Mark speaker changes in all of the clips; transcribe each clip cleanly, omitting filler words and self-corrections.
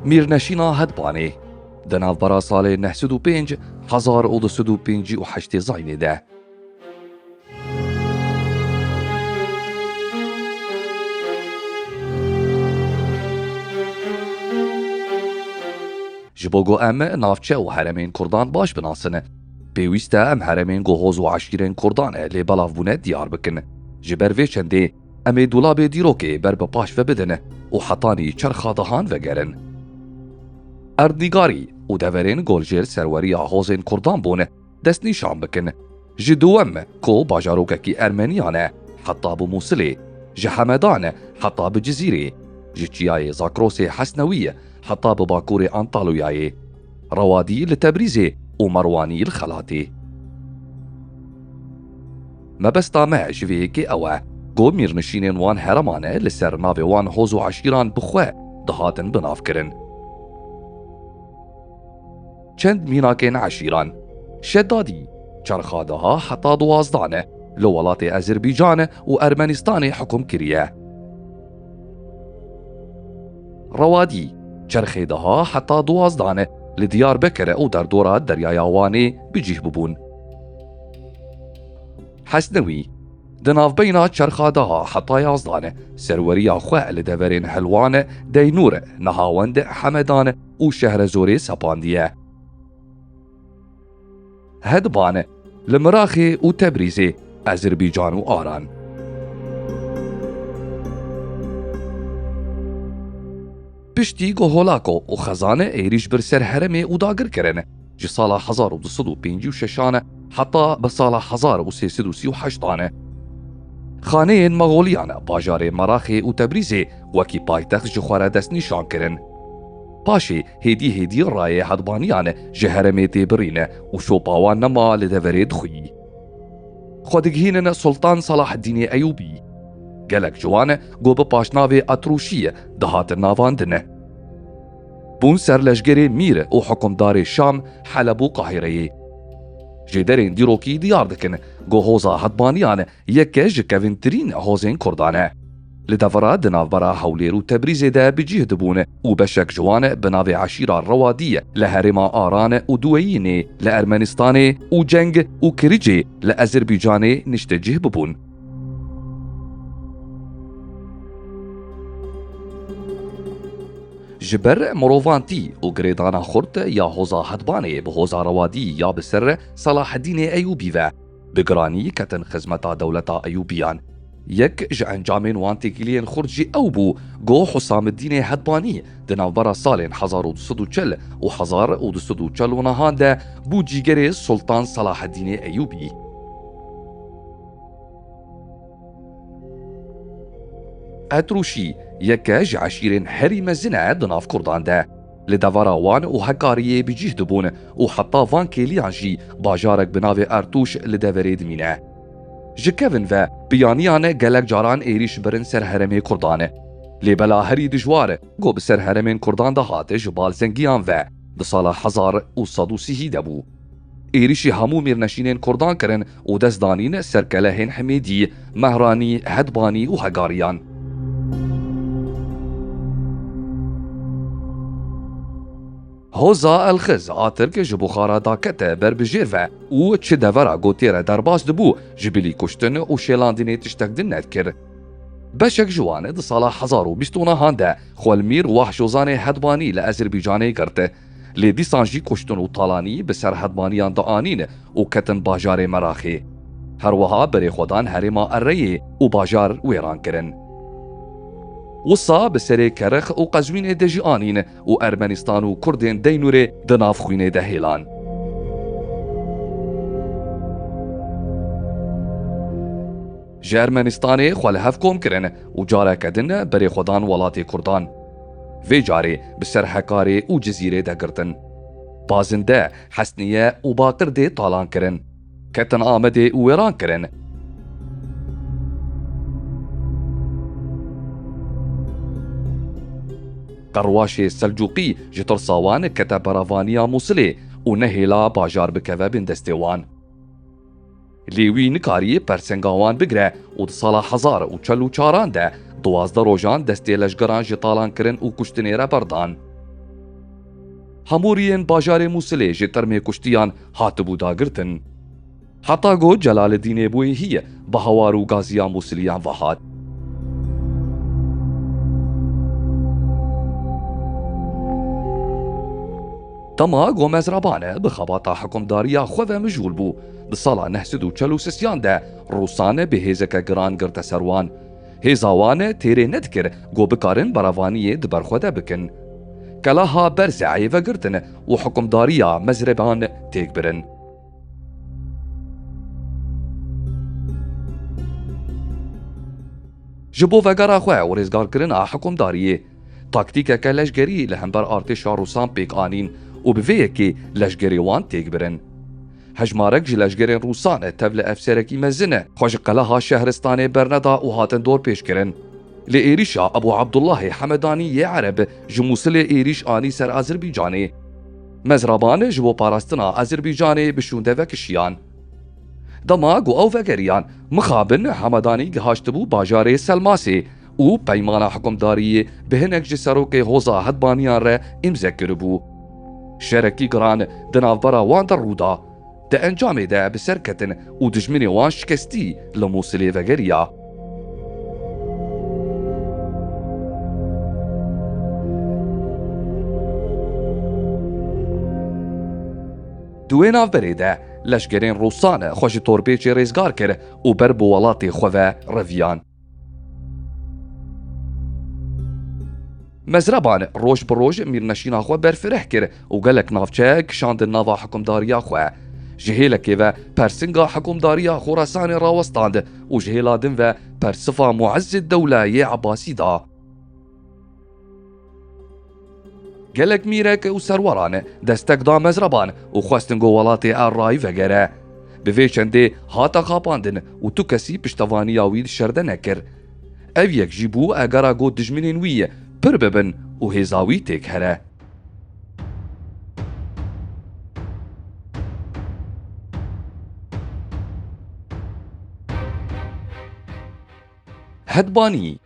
Speaker 1: میرنشینا هەدبانێ di navbera salê 905 1258 Zaynê de. Ji bo ku em navçe û heremên Kurdan baş binasin, pêwîst e em heremên gohoz û eşkîrên Kurdan e lê belavbûne diyar bikin. Ji ber vê çendê em ê dolabê dîrokê ber bi paş ve bidin û hetanî çerxa dihan vegerin. Erdnîgarî û deverên goljêr serweriya hozên Kurdan bûn destnîşan bikin. Ji duwem ku bajarokekî Ermeniyan e heta bi Musilê, ji Hemedan heta bi Cizîrê, ji Çiyayê Zakrosê Hesnewî heta bi Bakurê Antalyayê, Rewadî li Tebrîzê û Merwanî li Xelatê. Mebesta me ji vê yekê ew e ku mîrnişînên wan hereman e li ser navê wan hoz û eşkîran bi xwe dihatin binavkirin. Çend mînakên eşîran Şeddadî çarxadeha heta 12 li welatê Azerbaycan û Ermenistanê hukm kiriye. Rewadî çerxêdeha heta 12 li Diyarbekir û derdora Deryaya Wanê bicih bibûn. Hesnewî di navbeyna çerxadeha heta 11 serweriya xwe li deverên Helwan, Deynûr, Nihawend, Hemedan û Şehrezorê sepandiye. Hedban li Miraxê û Tebrîzê, Azerbaycan û Aran. Piştî ku holako û xezanê êrîş bir ser heremê û dagir kirin ji sala 1256 heta bi sala 1338 xaneyên Moğoliyan bajarê Miraxê û Tebrîzê wekî paytext ji xwe re destnîşan kirin. Paşê hêdî rayê hedbaniyan ji heremê tê birîne û şopa wan nema li deverê dixwî. Xwe digihînin Sultan Salaheddînê Eyyûbî. Gelek ji wan ku bi paşnavê Atrûşî dihatin navandin. Bûn serleşgerê Mîr û hukmdarê Şam, Heleb û Qahîreyê. Ji derên dîrokî diyar dikin ku hoza hedbaniyan yeke ji kevintirîn hozên Kurdan e. Li devera di navbera Hewlêr û Tebrîzê de bicih dibûn û beşek ji wan bi navê eşîra Rewadî li herêma Aran û Duweyînê li Ermenistanê û Ceng û Kiricê li Azerbaycanê niştecih bibûn. Ji ber mirovantî û girêdana xurt ya hoza hedbanê bi hoza Rewadî ya bi ser Salaheddînê Eyyûbî ve bi giranî ketin xizmeta dewleta Eyyûbiyan. Yek ji encamên wan têkiliyên xurt jî ew bû ku Husamiddînê Hedbanî di navbera salên 1240 û 1249 de bû cîgerê Sultan Salaheddînê Eyyûbî. Atrûşî yeke ji eşîrên herî mezin e di nav Kurdan de. Li devera wan û hekariyê bicih dibûn û heta van kêliyan jî bajarek bi navê Ertûş li deverê dimîne. Ji kevin ve biyaniyan gelek caran êrîş birin ser heremê Kurdan. Lê bela herî dijwar ku bi ser heremên Kurdan de hate ji balzengiyan ve di sala 1130 de bû. Êrişî hemû mîrneşînên Kurdan kirin û dest danîn serkelehên Hemêdî, Mehranî, Hedbanî û Hegariyan. Hoza Elxiz a Tirk ji Buxara dakete berbijêr ve û çi devera gotê re derbas dibû ji bilî kuştin û şêlandinê tiştek din nedkir. Beşek ji wan di sala 1029 de Xwelmîr Wahşozanê Hedbanî li Azerbaycanê girt. Lê dîsan jî kuştin û talanî bi ser hedbaniyan da anîn û ketin bajarê Miraxê. Her wiha berê xwedan herêma Erreyê û bajar wêran kirin. Wisa bi serê Kerix û Qezwînê de jî anîn û Ermenistan û Kurdên Deynûrê di navxwînê de hêlan. Ji Ermenistanê xwe li hev kom kirin û careke din berê xwedan welatê Kurdan. Vê carê bi ser Hekarê û Cizîrê de girtin. Bazin de Hesnîye û Bakir dê talan kirin. Ketin Amedê û wêran kirin. Qerwaşê Selcuqî ji tirsa wan kete beravaniya Musilê û nehêla bajar bikeve bin destê wan. Lê wî nikariye persenga wan bigire û di sala 1044 de 12 rojan destê leşgeran ji talankirin û kuştinê re berdan. همورین باجار موسلی جترمه کشتیان هاتبو داگرتن. حتی گو جلال الدین بوی هی به هوارو گازیا موسلیان وهات. تما گو مزرابانه بخباتا حکمداریا خواه مجهول بو. بسالا نهسدو چلو سسیان ده روسانه به هیزک گران گرت سروان. هیزاوانه تیره ندکر گو بکارن براوانیه دبر خوده بکن. کلاها برز عیوه گرتن و حکمداریا مزربان تیک برن. جبو وگرا خواه و رزگار کرن حکمداریه. تاکتیک که لشگری لهمبر ارتشا روسان پیک آنین و بویه که لشگری وان تیک برن. هجمارک جی لشگرین روسان تبل افسرکی مزنه خوش قلها شهرستان برندا و هاتن دور پیش کرن. لإيريشا أبو عبد الله حمداني يا عرب جموسل إيريش آني سر أذربيجاني مزرابان جبو باراستنا أذربيجاني بشونده وكشيان دما گو او وگریان مخابن حمداني گهاشتبو باجار سلماسي و پیمان حکمداری بهنک جسروک هوزا هدبانیان را امزه کربو. شرکی گران دنافبرا وان در رودا ده انجام ده بسرکتن و دجمن وان شکستی لموسلی وگریا. دوی نافبری ده لشگرین روسان خوش تورپیچ ریزگار کر و بر بوالات خواه رویان. مزربان روش بروش میرنشینا خواه برفره کر و گلک نافچه کشاند ناوا حکمداریا خواه. جهیلکی و پرسنگا حکمداریا خوراسان راوستاند و جهیلادن و پرسفا معز الدوله ی عباسی دا. گلک میرک و سروران دستک دا مزربان و خواستن گو ولاتی آرای وگره. به چنده هاتا خاپاندن و تو کسی پشتوانی آوید شرده نکر. او یک جیبو اگرا گو دجمنین وی پر ببن و هزاوی تک هره. هدبانی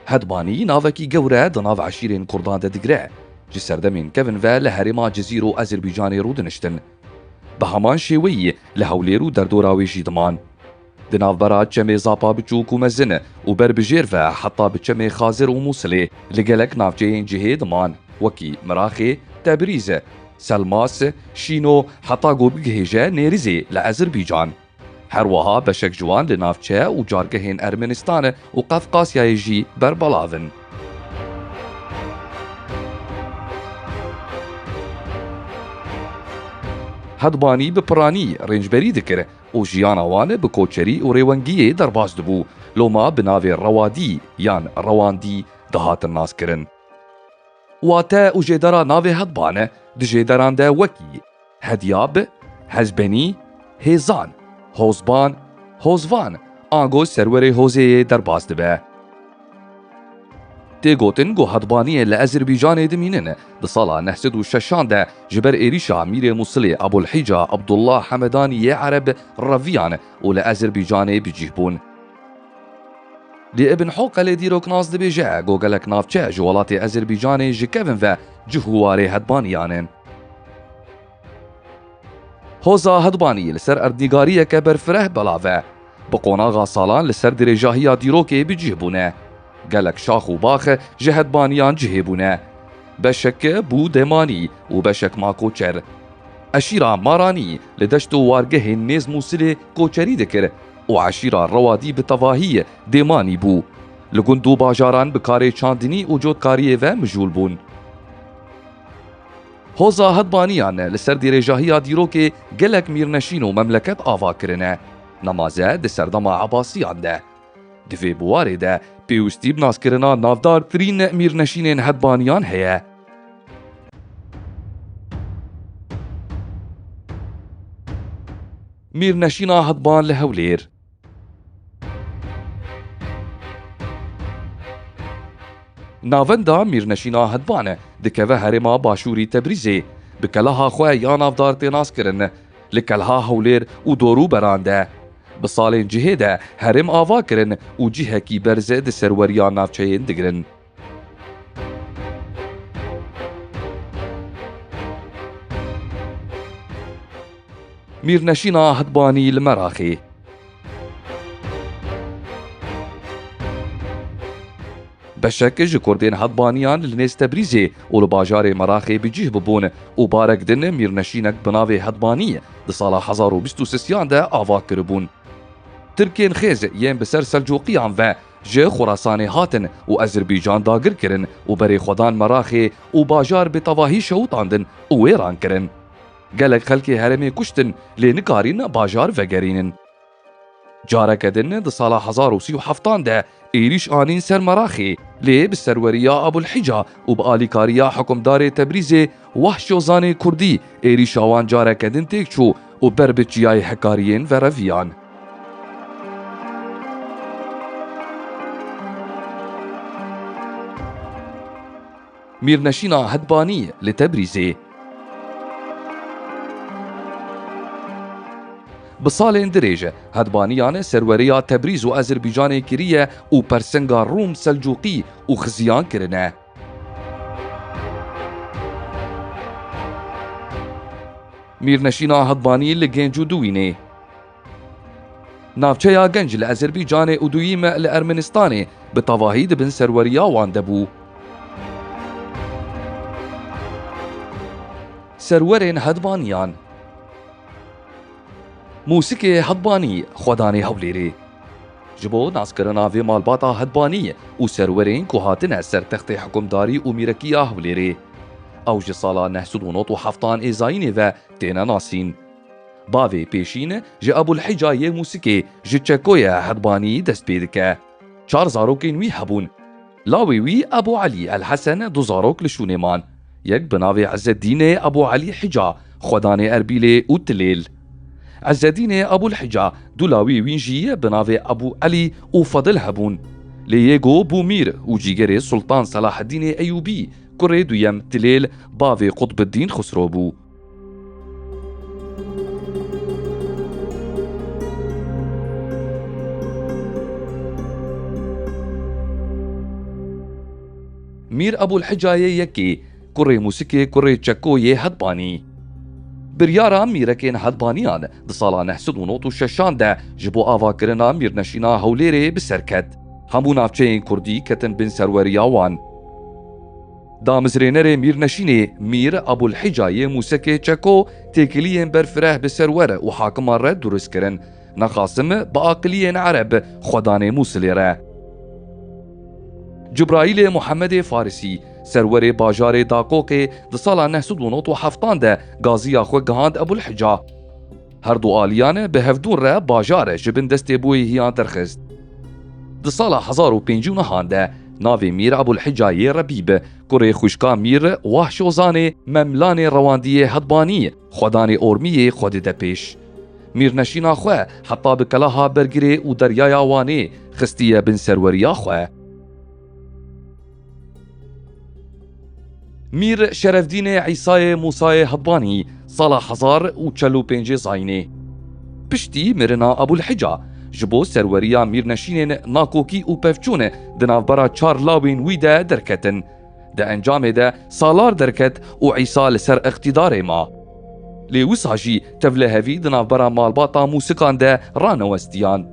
Speaker 1: هدبانی ناوکی گوره دناو عشیرین کردان ده دگره جی سردمین کون و لحرما جزیرو ازربیجان رو دنشتن به همان شیوی لحولیرو در دوراوی جیدمان دناو برا چمه زاپا بچوک و مزن و بر بجیر و حتی بچمه خازر و موسلی لگلک نافچه جهه دمان وکی مراخی تبریز سلماس شینو حتی گو بگهیجه نیریزی لازربیجان هر وها بشک جوان لنافچه و جارگهین ارمنستان و قفقاسیای جی بربلاون. هدبانی بپرانی رنجبری دکر و جیانوان بکوچری و ریونگیه درباز دبو لوما بناوی روادی یان رواندی دهات الناس کرن. واتا و جیدرا ناوی هدبانه ده جیدران ده وکی هدیاب، هزبنی، هیزان هوزبان، هوزوان آنگو سرور هوزه در باز دبه. تی گوتن گو هدبانی لأزربیجان دمینن ده سالا نهسد و ششان ده جبر ایریشا میر موسلی ابو الحجا عبدالله حمدانی عرب رویان و لأزربیجان بجیبون. دی ابن حوق لدیروک ناز دبه جه گو گلک نافچه جوالات ازربیجان جکوین و جهوار هدبانیانن. هوزا هدبانی لسر اردنگاریه که برفره بلاوه بقوناغا سالان لسر درجاهیا دیروکه بجیبونه گلک شاخ و باخ جهدبانیان جهبونه بشک بو دمانی و بشک ما کوچر اشیرا مارانی لدشت و وارگه نیز موسیل کوچری دکر و عشیرا روادی بتواهی دمانی بو لگندو باجاران بکار چاندنی و جودکاری و مجول بون. هوزا هدبانیان لسر دیرجاهی دیروک گلک میرنشین و مملکت آوا کرنه نمازه ده سردما عباسیان ده دوی بواره ده پیوستی بناس کرنا نافدار ترین میرنشین هدبانیان هیه. میرنشین هدبان لهولیر ناوندا میرنشینا هدبانه دکوه هرما باشوری تبریزی بکلها خواه یا نافدار تیناس کرن لکلها هولیر و دورو برانده بسالên cihê de herêm ava kirin û cihekî berze di serweriya navçeyên digirin. Mîrneşîna Hedbanî li Meraxê. Beşek ji Kurdên Hedbaniyan li nêz Tebrîzê û li bajarê Meraxê bi cih bibûn û barek din mîrneşînek bi navê Hedbanî di sala 1923 de ava kiribûn. Tirkên xêz yên bi ser Selcuqiyan ve ji Xurasanê hatin û Ezerbaycan dagir kirin û berê xwedan Meraxê û bajar bi tevahî şewitandin û wêran kirin. Gelek xelkê herêmê kuştin lê nikarîn bajar vegerînin. Careke din di sala 1937 de êrîş anîn ser Meraxê lê bi serweriya Abulhica û bi alîkariya hikûmdarê Tebrîzê Wahş Ozanê Kurdî êrîşa wan careke din têk çû û ber bi çiyayê hekariyên ve reviyan. Mîrneşîna Hedbanî li Tebrîzê. Bi salên dirêj Hedbaniyan serweriya Tebrîz û Ezerbaycanê kiriye û persenga Rûm Selcuqî û xiziyan kirine. Mîrneşîna Hedbanî li Gênc û Duînê. Navçeya Genc li Ezerbaycanê û Duyîm li Ermenistanê bi tevahî dibin serweriya wan de bû. Serwerên Hedbaniyan. Mûsikê Hedbanî xwedanê Hewlêrê. Ji bo naskirina vê malbata Hedbanî û serwerên ku hatine ser textê hikûmdarî û mîrekiya Hewlêrê. Ew ji sala 1970 êzayînê ve têne nasîn. Bavê pêşîn ji Abulhica yê mûsikê ji Çekoya Hedbanî dest pê dike. 4 zarokên wî hebûn. Lawê wî Ebu Elî El Hesen 2 zarok li şûnê man. Yek bi navê Ezzeddînê Ebu Elî Hica, xwedanê Erbîlê û Tilêl. Ezzeddînê Abulhica du lawê wîn jî bi navê Ebu Elî û Fedil hebûn. Lê yêgo Bûmîr û cîgerê Sultan Salaheddînê Eyyûbî, kurê duyem Tilêl bavê Qutbuddîn Xusro bû. Mîr Ebulhicayê Yekê, kurê mûsikê kurê Çekoyê Hedbanî. Biryara mîrekên Hedbaniyan di sala 1996 de ji bo avakirina mîrneşîna Hewlêrê bi ser ket. Hemû navçeyên Kurdî ketin bin serweriya wan. Damizrênerê mîrneşînê Mîr Ebulhicayê mûsikê Çeko têkiliyên berfireh bi serwer û hakiman re durist kirin. Nexasim bi aqiliyên Ereb xwedanê Mûsilê re. Cibraîlê Muhemmedê Farîsî, serwerê bajarê Daqoqê di sala 1970 de gaziya xwe gihand Ebulhica. Her du aliyan bi hevdûn re bajar ji bin destê boyê hiyan derxist. Di sala 1950 de navê Mîr Ebulhicayê Rebîb, kurê xwîşka Mîr Wahş Ozanê memlanê rewandiyê Hedbanî, xwedanê Ormiyê xwe dide pêş. Mîrneşîna xwe heta bi kelaha Bergirê û Deryaya Wanê xistiye bin serweriya xwe. Mîr Şerefdînê Îsayê Musayê Hedbanî sala 1945 zayînê. Piştî mirina Ebulhica ji bo serweriya mîrneşînên nakokî û pevçûn di navbera 4 lawên wî de derketin. Di encamê de salar derket û Îsa li ser iqtîdarê ma. Lê wisa jî tevlihevî di navbera malbata mûsikan de ranewestiyan.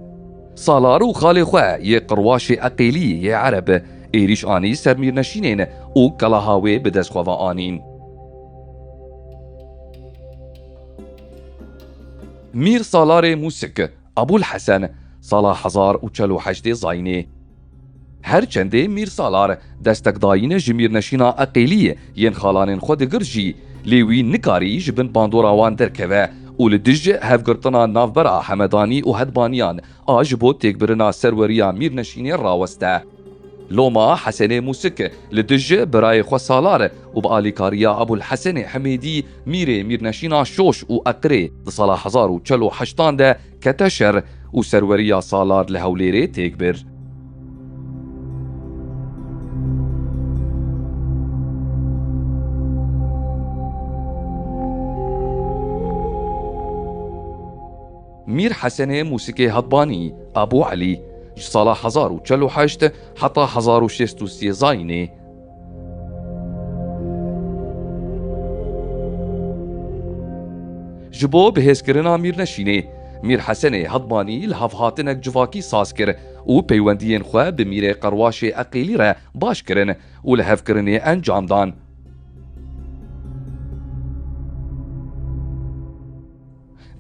Speaker 1: Salar û xalê xwe yê qirwaşê Eqêlî yê Ereb êrîş anî ser mîrneşînên û kelaha wê bi destxweva anîn. Mîr salarê mûsik Ebulhesen sala 1948 zayînê. Her çendê Mîr Salar destekdayîne ji mîrneşîna Eqêlî yên xalanên xwe digir jî lê wî nikarî ji bin bandora wan derkeve û li dij hevgirtina navbera Hemedanî û Hedbaniyan a ji bo têkbirina serweriya mîrneşînê raweste. Loma Hesenê Mûsik li dij birayê xwe Salar û bi alîkariya Ebulhesenê Hemêdî mîrê mîrneşîna Şoş û Eqirê di sala 1948 de kete şer û serweriya Salar li Hewlêrê têk bir. میر حسن موسیقی هضبانی ابو علی سال 1048 حتی 1613 جبو بهێزکردنا میرنەشینێ میر حەسەنێ هەضبانی لە هەڤهاتنێک جوواکی ساز کرد و پەیوەندیên xwe bi mîrê qerwaşê eqîlî re baş kirin û li hevkirinê encam dan.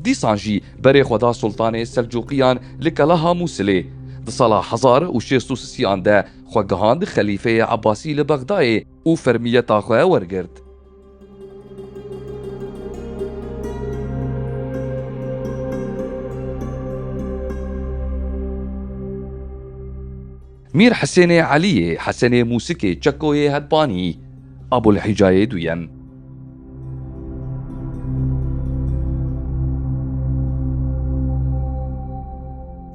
Speaker 1: Dîsan jî berê Xweda Sultanê Selcuqiyan li Keleha Mûsilê di sala 1633 de xwe gihand Xelîfeyê Ebbasî li Bexdayê û fermiyeta xwe wergirt. میر حسین علی حسن موسیقی چکوی هدبانی ابو الحجای دویم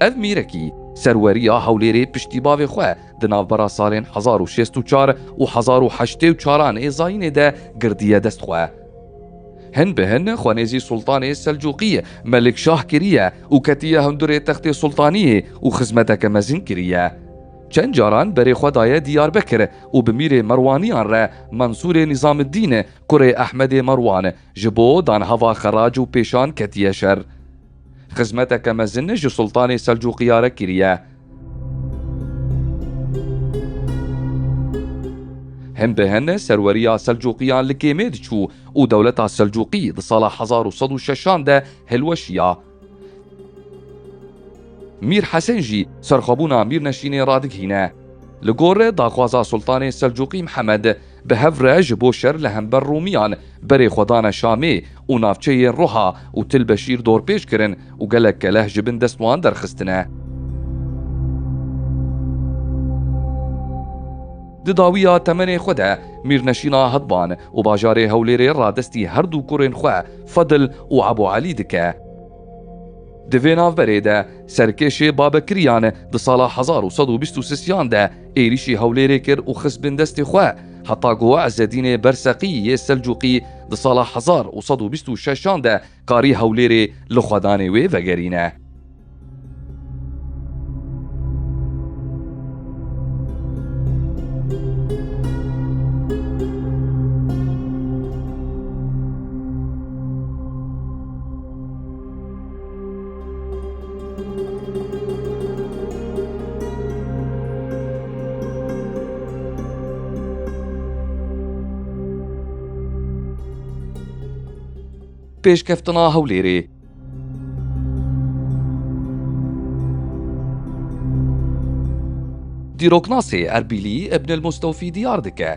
Speaker 1: اف میرکی سروریا هولێرê piştîbavê xwe di navbera salên 1604 û 1084 êzayînê de girdiye dest xwe. Hin bi hin xwenêzî Sultanê Selcuqî Melik Şah kiriye û ketiye hundirê textê Sultaniyê û xizmeteke mezin kiriye. چند جاران برê xwe daye Diyarbekir û bi mîrê Merwaniyan re Mansurê Nîzamîddîn kurê Ehmedê Merwan ji bo danheva xerac û pêşan ketiye şer. Xizmeteke mezin ji Sultanê Selcuqiya re kiriye. Hin bi hin serweriya Selcuqiyan li kêmê diçû û dewleta Selcuqî di sala 1106 de hilweşiya. میر حسن جی سرخبونا میر نشینê radikîne. Li gor daxwaza Sultanê Selcuqî Mihemed bi hev re ji bo şer li hember Rûmiyan berê xwedana Şamê û navçeyên Roha û Tilbeşîr dorpêş kirin û gelek keleh ji bin dest wan derxistine. Di dawiya temenê xwe de mîrneşîna Hedban û bajarê Hewlêrê radestî her du kurên xwe Fedil û Ebu Alî dike. Di vê navberê de serkêşê Babekiriyan di sala 1123 de êrişî Hewlêrê kir û xist bin destê xwe heta ku Ezzedînê Berseqî yê Selcuqî di sala 1126 de karî Hewlêrê li xwedanê wê vegerîne. پێشکەفتنا هەولێرê دیرۆکناسê Erbîlî Ibn el-Mustewfî diyar dike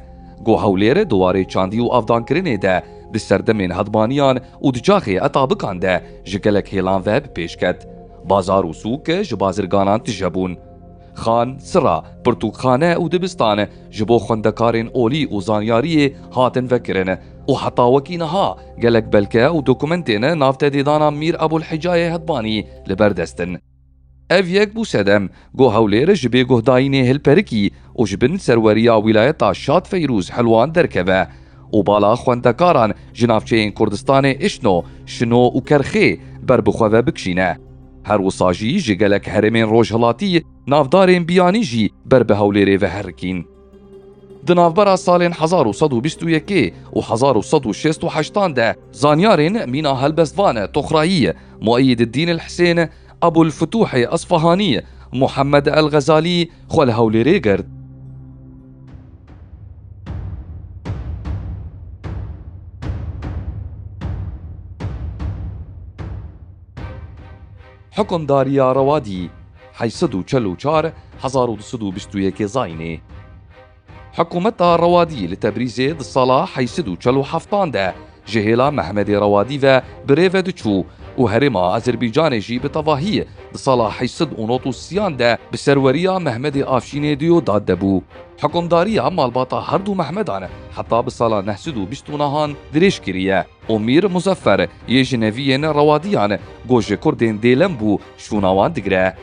Speaker 1: got Hewlêr diwarê çandî û avdankirinê de di serdemên hedbaniyan û di caxê etabikan de ji gelek hêlan ve bi pêş ket. Bazar û sûk ji bazirganan tije bûn. Xan, sira, pirtûkxane û dibistan ji bo xwendekarên olî û zanyariyê hatin vekirin û heta wekî niha gelek belge û dokumentên navtedêdana Mîr Ebulhicayê Hedbanî li ber destin. Ev yek bû sedem got Hewlêr ji bê guhdayînê hilperikî û ji bin serweriya wîlayeta Şad Feyrûz Helwan derkeve û bala xwendekaran ji navçeyên Kurdistanê İşno, Şino û Kerxê ber bi xwe ve bikişîne. Her wisa jî ji gelek herêmên rojhilatî navdarên biyanî jî ber bi Hewlêrê ve herikîn. Di navbera salên 1121 û 1168 de zanyarên mîna helbestvan Toxrayî, Muayyidîddîn el-Hysên, Ebulfutuhê Esfahanî, Muhammed el-Ghezalî xwe li Hewlêrê girt. Hukmdariya Rewadî 844 1221 Zayînê. Hikûmeta Rewadî li Tebrizê di sala 847 de ji hêla Mehmedê Rewadî ve birê ve diçû û herêma Azerbaycanê jî bi tevahî di sala 830 de bi serweriya Mehmedê Afşînê diyo dad debû. Hikûmdariya malbata her du Mehmedan heta bi sala 929 dirêj kiriye û Mîr Muzeffer yê ji neviyên Rewadîyan got ji Kurdên dêlem bû şûna wan digire.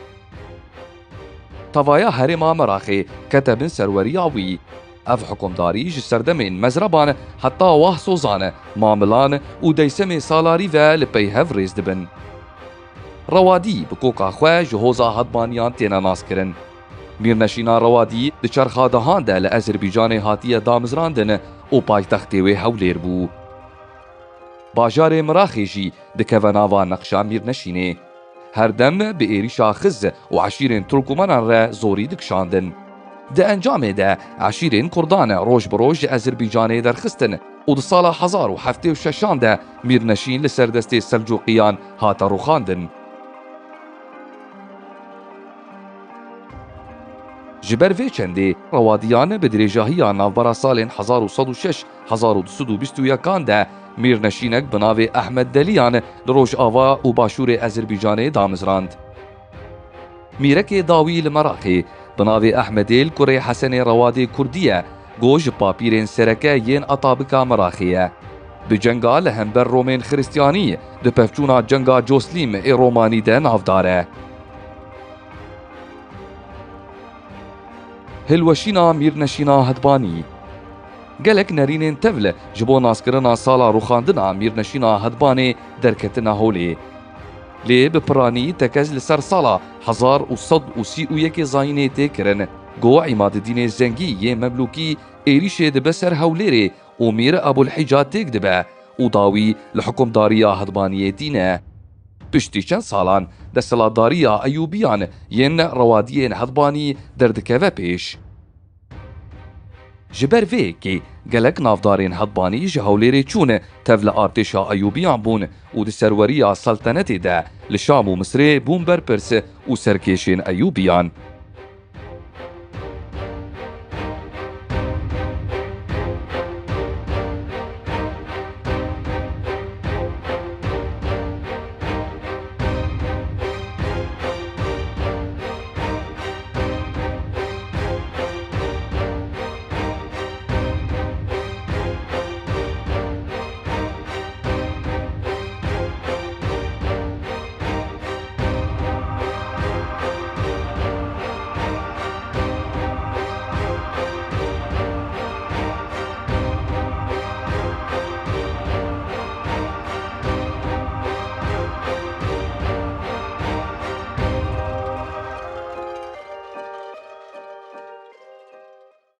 Speaker 1: Tevaya herêma Meraxê kete bin serweriya wî. Ev hikûmdarî ji serdemên mezreban heta wah sozan, mamilan û deysemê salarî ve li pey hev rêz dibin. روادی بکوکا خو جهوزا هدبانیان تینا ناس کرن. میرنشینا روادی د چرخا دهان ده لأزربیجان هاتیه دامزراندن او پایتختی وی هولیر بو. باجار مراخی جی دکوه ناوا نقشا میرنشینه. هر دم به ایریشا خز و عشیرین ترکمانان را زوری دکشاندن. ده انجام ده عشیرین کردان روش بروش ازربیجانه درخستن و ده سال 1076 ده میرنشین لسردست سلجوقیان هاتا روخاندن. جبر وی چنده روادیان به درجاهی ناوبرا سال 1106 1221 ده میرنشینک بناو احمد دلیان لروج آوا و باشور ازربیجانه دامزراند. میرک داوی لمراخی بناو احمدیل کره حسن روادی کردیه گوش پاپیرین سرکه ین اطابقا مراخیه. به جنگا لهمبر رومین خریستیانی ده پفچونا جنگا جوسلیم ای رومانی ده نافداره. هلوشینا میرنشینا هدبانی گلک نرینین تول جبو ناسکرنا سالا روخاندنا میرنشینا هدبانی درکتنا هولی. لی بپرانی تکز لسر سالا 1131 زاینه تکرن گو عماد دین زنگی یه مملوکی ایریش دبسر هولیری و میر ابو الحجات تک دبه و داوی لحکم داریا هدبانی دینه. پشتی چند سالان دستلاتداریا ایوبیان ین روادیین هدبانی دردکوه پیش. جبر وی که گلک نافدارین هدبانی جهولیری چون تفل آرتشا ایوبیان بون و ده سروریا سلطنتی ده لشام و مصر بون برپرس و سرکشین ایوبیان.